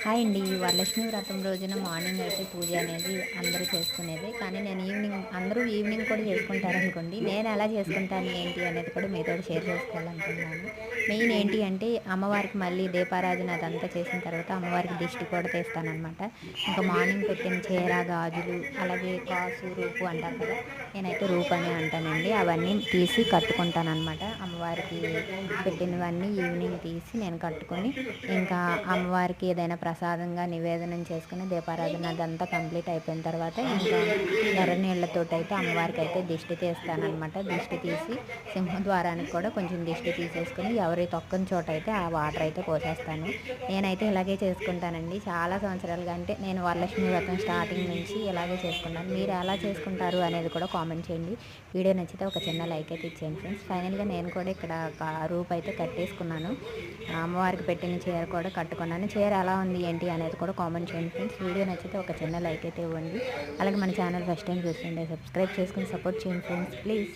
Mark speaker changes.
Speaker 1: Hi అండి. వరలక్ష్మి వ్రతం రోజున మార్నింగ్ అయితే పూజ అనేది అందరూ చేసుకునేదే. కానీ నేను అందరూ ఈవినింగ్ కూడా చేసుకుంటారనుకోండి. నేను ఎలా చేసుకుంటాను ఏంటి అనేది కూడా మీతోటి షేర్ చేసుకోవాలనుకుంటున్నాను. మెయిన్ ఏంటి అంటే అమ్మవారికి మళ్ళీ దీపారాధన అదంతా చేసిన తర్వాత అమ్మవారికి దిష్టి కూడా తీస్తాననమాట. ఇంకా మార్నింగ్ పెట్టిన చీర, గాజులు అలాగే కాసు, రూపు అంటారు కదా! నేనైతే రూపు అనే అంటానండి. అవన్నీ తీసి కట్టుకుంటాననమాట. అమ్మవారికి పెట్టినవన్నీ ఈవినింగ్ తీసి నేను కట్టుకొని ఇంకా అమ్మవారికి ఏదైనా ప్రసాదంగా నివేదనం చేసుకుని దీపారాధన అదంతా కంప్లీట్ అయిపోయిన తర్వాత ఇంకా ఎర్ర నీళ్ళతోటి అయితే అమ్మవారికి అయితే దిష్టి తీస్తానమాట. దిష్టి తీసి సింహద్వారానికి కూడా కొంచెం దిష్టి తీసేసుకుని ఎవరి తొక్కని చోట అయితే ఆ వాటర్ అయితే పోసేస్తాను. నేనైతే ఇలాగే చేసుకుంటానండి. చాలా సంవత్సరాలుగా అంటే నేను వరలక్ష్మి వ్రతం స్టార్టింగ్ నుంచి ఇలాగే చేసుకుంటాను. మీరు ఎలా చేసుకుంటారు అనేది కూడా కామెంట్ చేయండి. వీడియో నచ్చితే ఒక చిన్న లైక్ అయితే ఇచ్చేయండి ఫ్రెండ్స్. ఫైనల్గా నేను కూడా ఇక్కడ రూప్ అయితే కట్టేసుకున్నాను. అమ్మవారికి పెట్టిన చీర కూడా కట్టుకున్నాను. చీర ఎలా ఉంది ఏంటి అనేది కూడా కామెంట్ చేయండి ఫ్రెండ్స్. వీడియో నచ్చితే ఒక చిన్న లైక్ అయితే ఇవ్వండి. అలాగే మన ఛానల్ ఫస్ట్ టైం చూస్తుంటే సబ్స్క్రైబ్ చేసుకుని సపోర్ట్ చేయండి ఫ్రెండ్స్ ప్లీజ్.